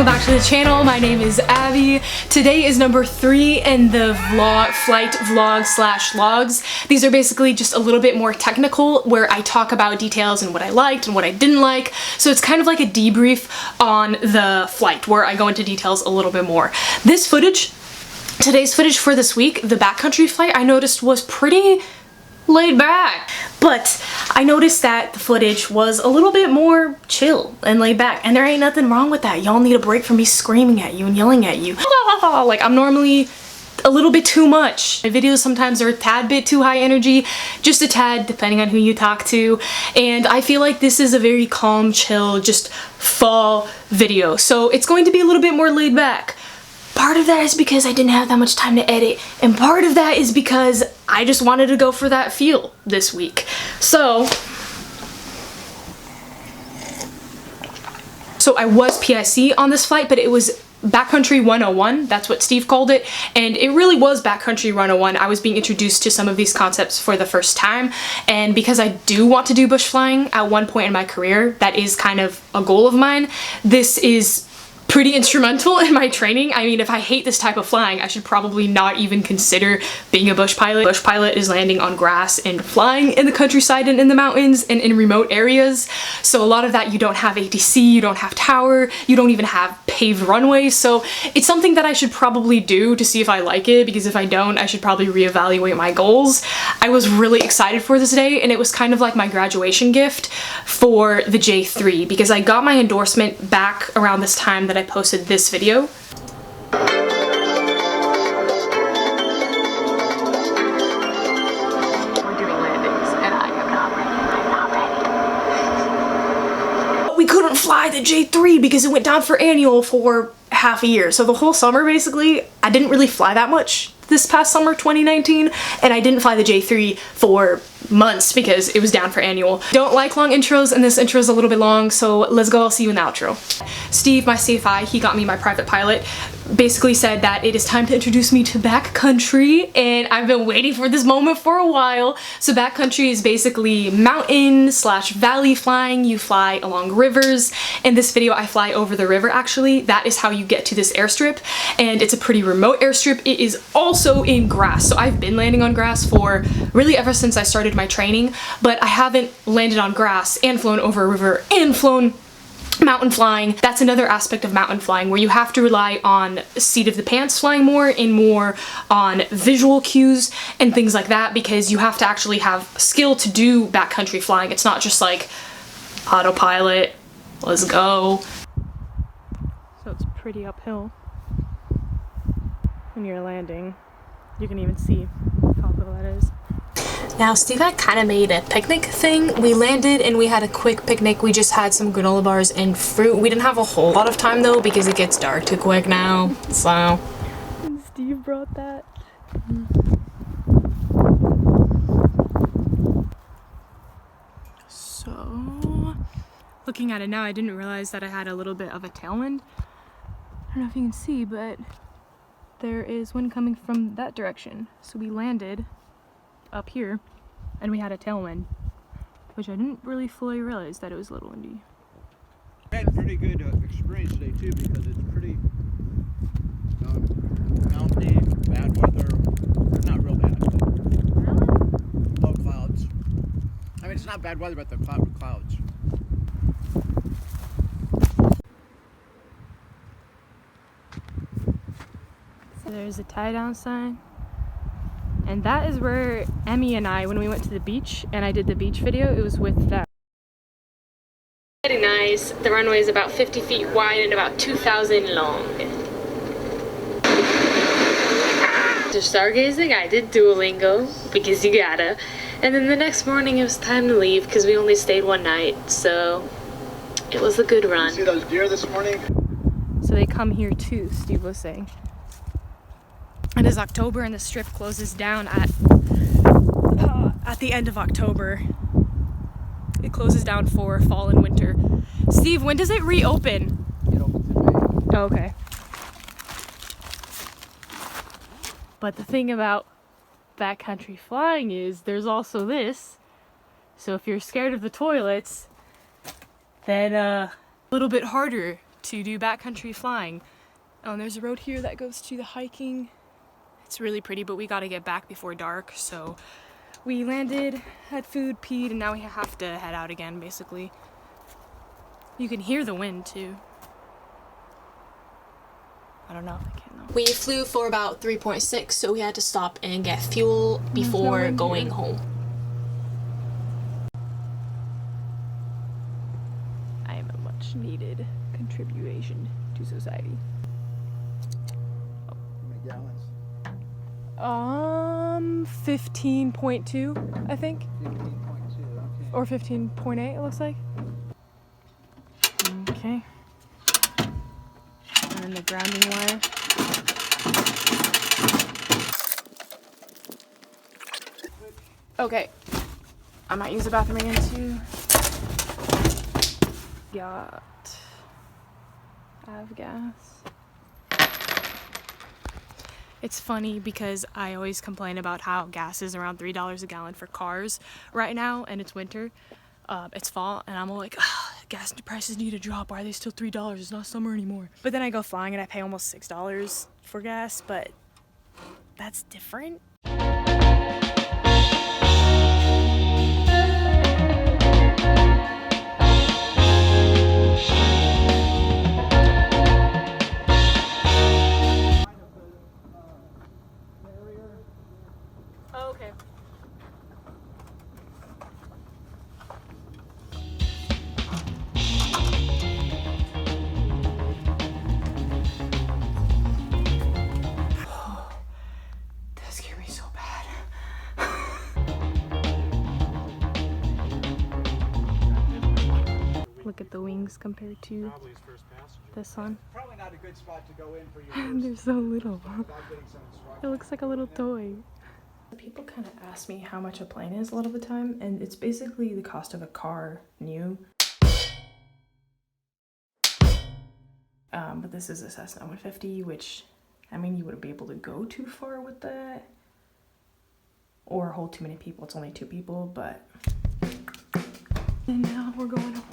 back to the channel. My name is Abby. Today is number 3 in the flight vlog slash logs. These are basically just a little bit more technical where I talk about details and what I liked and what I didn't like. So it's kind of like a debrief on the flight where I go into details a little bit more. Today's footage for this week, the backcountry flight, I noticed was pretty laid back, but I noticed that the footage was a little bit more chill and laid back, and there ain't nothing wrong with that. Y'all need a break from me screaming at you and yelling at you. Like, I'm normally a little bit too much. My videos sometimes are a tad bit too high energy, just a tad depending on who you talk to, and I feel like this is a very calm, chill, just fall video, so it's going to be a little bit more laid back. Part of that is because I didn't have that much time to edit, and part of that is because I just wanted to go for that feel this week. So I was PIC on this flight, but it was Backcountry 101, that's what Steve called it, and it really was Backcountry 101. I was being introduced to some of these concepts for the first time, and because I do want to do bush flying at one point in my career, that is kind of a goal of mine, this is pretty instrumental in my training. I mean, if I hate this type of flying, I should probably not even consider being a bush pilot. Bush pilot is landing on grass and flying in the countryside and in the mountains and in remote areas. So a lot of that, you don't have ATC, you don't have tower, you don't even have paved runways. So it's something that I should probably do to see if I like it, because if I don't, I should probably reevaluate my goals. I was really excited for this day, and it was kind of like my graduation gift for the J3, because I got my endorsement back around this time that I posted this video. We're doing landings and I am not ready. We couldn't fly the J3 because it went down for annual for half a year. So the whole summer, basically, I didn't really fly that much this past summer, 2019, and I didn't fly the J3 for months because it was down for annual. Don't like long intros, and this intro is a little bit long, so let's go. I'll see you in the outro. Steve, my CFI, he got me my private pilot, basically said that it is time to introduce me to backcountry, and I've been waiting for this moment for a while. So backcountry is basically mountain slash valley flying. You fly along rivers. In this video, I fly over the river, actually. That is how you get to this airstrip, and it's a pretty remote airstrip. It is also in grass, so I've been landing on grass for really ever since I started my training, but I haven't landed on grass and flown over a river and flown mountain flying. That's another aspect of mountain flying where you have to rely on seat of the pants flying more and more on visual cues and things like that, because you have to actually have skill to do backcountry flying. It's not just like autopilot, let's go. So it's pretty uphill when you're landing. You can even see how uphill that is. Now, Steve had kind of made a picnic thing. We landed and we had a quick picnic. We just had some granola bars and fruit. We didn't have a whole lot of time though because it gets dark too quick now, so. And Steve brought that. So, looking at it now, I didn't realize that I had a little bit of a tailwind. I don't know if you can see, but there is wind coming from that direction. So we landed up here and we had a tailwind, which I didn't really fully realize that it was a little windy. I had a pretty good experience today too, because it's pretty mountainy, bad weather, not real bad, but low clouds. I mean, it's not bad weather, but the clouds. So there's a tie down sign. And that is where Emmy and I, when we went to the beach and I did the beach video, it was with them. Very nice. The runway is about 50 feet wide and about 2,000 long. To stargazing, I did Duolingo, because you gotta. And then the next morning it was time to leave because we only stayed one night, so it was a good run. You see those deer this morning? So they come here too, Steve was saying. It is October and the strip closes down at the end of October. It closes down for fall and winter. Steve, when does it reopen? It opens in May. Oh, okay. But the thing about backcountry flying is there's also this. So if you're scared of the toilets, then a little bit harder to do backcountry flying. And there's a road here that goes to the hiking. It's really pretty, but we gotta get back before dark, so we landed, had food, peed, and now we have to head out again, basically. You can hear the wind, too. I don't know if I can, though. We flew for about 3.6, so we had to stop and get fuel before going home. I am a much needed contribution to society. 15.2, I think. 15.2, okay. Or 15.8, it looks like. Okay. And then the grounding wire. Okay. I might use the bathroom again too. I have gas. It's funny because I always complain about how gas is around $3 a gallon for cars right now, and it's winter. It's fall, and I'm all like, gas prices need to drop. Why are they still $3? It's not summer anymore. But then I go flying and I pay almost $6 for gas, but that's different. Okay. That scared me so bad. Look at the wings compared to this one. Probably not a good spot to go in for your They're so little. It looks like a little toy. People kind of ask me how much a plane is a lot of the time, and it's basically the cost of a car new. But this is a Cessna 150, which, I mean, you wouldn't be able to go too far with that or hold too many people. It's only 2 people, but... And now we're going home.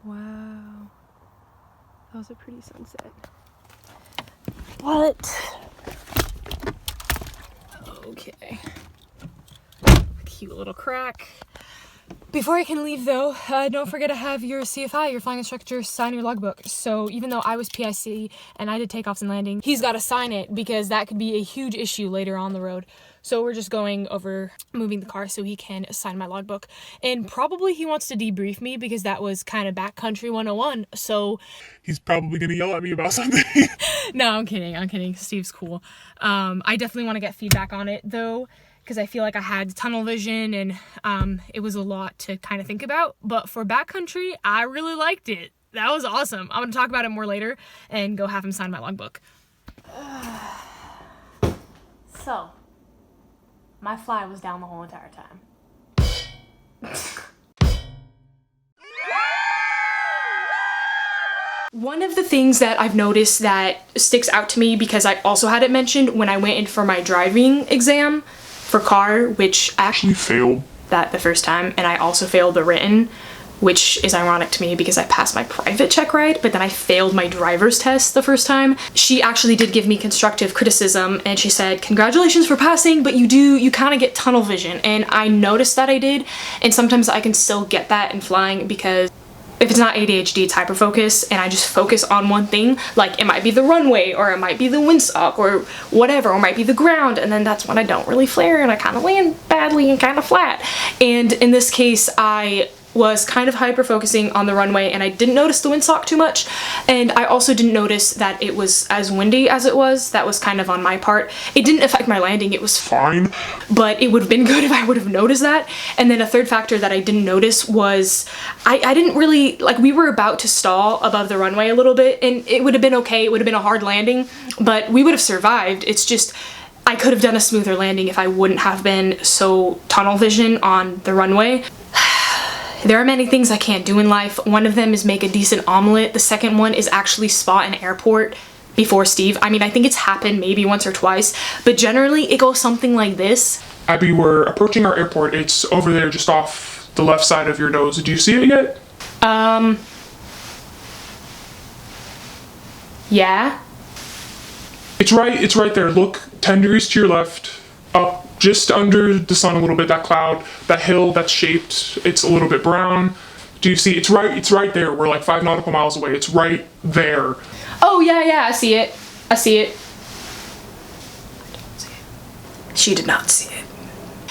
Wow, that was a pretty sunset. What? Okay. Cute little crack. Before I can leave though, don't forget to have your CFI, your flying instructor, sign your logbook. So even though I was PIC and I did takeoffs and landing, he's got to sign it because that could be a huge issue later on the road. So we're just going over moving the car so he can sign my logbook. And probably he wants to debrief me because that was kind of backcountry 101. So he's probably going to yell at me about something. No, I'm kidding. Steve's cool. I definitely want to get feedback on it though, because I feel like I had tunnel vision and it was a lot to kind of think about. But for backcountry, I really liked it. That was awesome. I'm going to talk about it more later and go have him sign my logbook. So, my fly was down the whole entire time. One of the things that I've noticed that sticks out to me, because I also had it mentioned when I went in for my driving exam for car, which I actually failed that the first time, and I also failed the written, which is ironic to me because I passed my private check ride, but then I failed my driver's test the first time. She actually did give me constructive criticism, and she said, congratulations for passing, but you kind of get tunnel vision. And I noticed that I did, and sometimes I can still get that in flying because if it's not ADHD, it's hyperfocus, and I just focus on one thing. Like, it might be the runway, or it might be the windsock, or whatever, or it might be the ground, and then that's when I don't really flare, and I kind of land badly and kind of flat. And in this case, I was kind of hyper focusing on the runway, and I didn't notice the windsock too much, and I also didn't notice that it was as windy as it was. That was kind of on my part. It didn't affect my landing, it was fine, but it would have been good if I would have noticed that. And then a third factor that I didn't notice was I didn't really, like, we were about to stall above the runway a little bit, and it would have been okay, it would have been a hard landing, but we would have survived. It's just I could have done a smoother landing if I wouldn't have been so tunnel vision on the runway. There are many things I can't do in life. One of them is make a decent omelet. The second one is actually spot an airport before Steve. I mean, I think it's happened maybe once or twice, but generally it goes something like this. Abby, we're approaching our airport. It's over there just off the left side of your nose. Do you see it yet? Yeah. It's right there. Look 10 degrees to your left, up just under the sun a little bit, that cloud, that hill that's shaped, it's a little bit brown. Do you see? It's right there. We're like 5 nautical miles away. It's right there. Oh, yeah, I see it. I see it. She did not see it.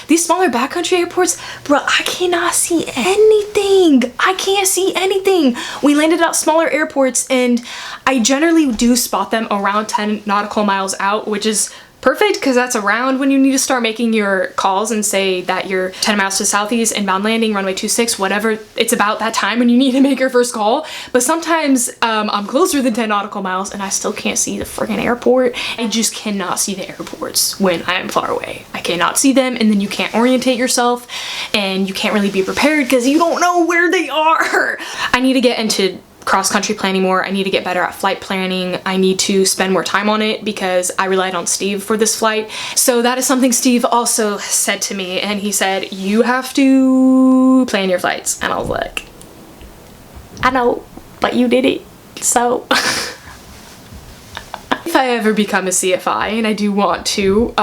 These smaller backcountry airports, bro, I cannot see anything. I can't see anything. We landed at smaller airports, and I generally do spot them around 10 nautical miles out, which is perfect because that's around when you need to start making your calls and say that you're 10 miles to southeast, inbound landing, runway 26, whatever. It's about that time when you need to make your first call. But sometimes I'm closer than 10 nautical miles and I still can't see the friggin' airport. I just cannot see the airports when I am far away. I cannot see them, and then you can't orientate yourself and you can't really be prepared because you don't know where they are. I need to get into cross-country planning more. I need to get better at flight planning. I need to spend more time on it because I relied on Steve for this flight. So that is something Steve also said to me, and he said, you have to plan your flights. And I was like, I know, but you did it, so. If I ever become a CFI, and I do want to,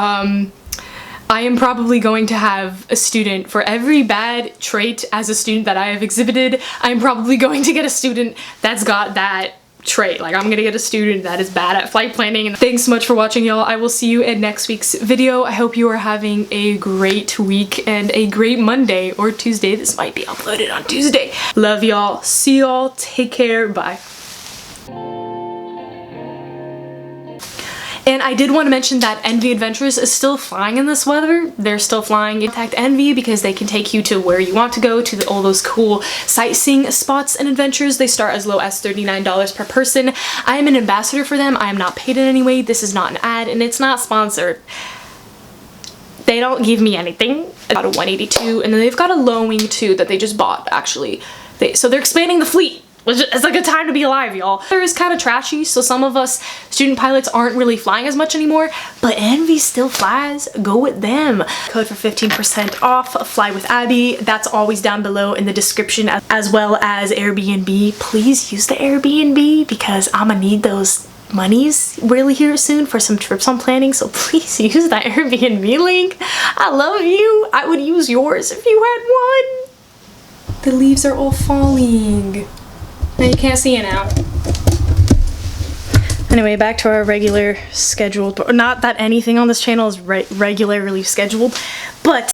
I am probably going to have a student for every bad trait as a student that I have exhibited. I'm probably going to get a student that's got that trait. Like, I'm gonna get a student that is bad at flight planning. And thanks so much for watching, y'all. I will see you in next week's video. I hope you are having a great week and a great Monday or Tuesday. This might be uploaded on Tuesday. Love y'all. See y'all. Take care. Bye. And I did want to mention that Envy Adventures is still flying in this weather. They're still flying. Contact Envy because they can take you to where you want to go, to all those cool sightseeing spots and adventures. They start as low as $39 per person. I am an ambassador for them. I am not paid in any way. This is not an ad, and it's not sponsored. They don't give me anything. I got a 182, and then they've got a low wing too that they just bought, actually. So they're expanding the fleet. It's like a time to be alive, y'all. Weather is kind of trashy, so some of us student pilots aren't really flying as much anymore, but Envy still flies. Go with them. Code for 15% off, fly with Abby. That's always down below in the description, as well as Airbnb. Please use the Airbnb because I'm gonna need those monies really here soon for some trips I'm planning, so please use that Airbnb link. I love you. I would use yours if you had one. The leaves are all falling. Now you can't see it now. Anyway, back to our regular scheduled, not that anything on this channel is regularly scheduled, but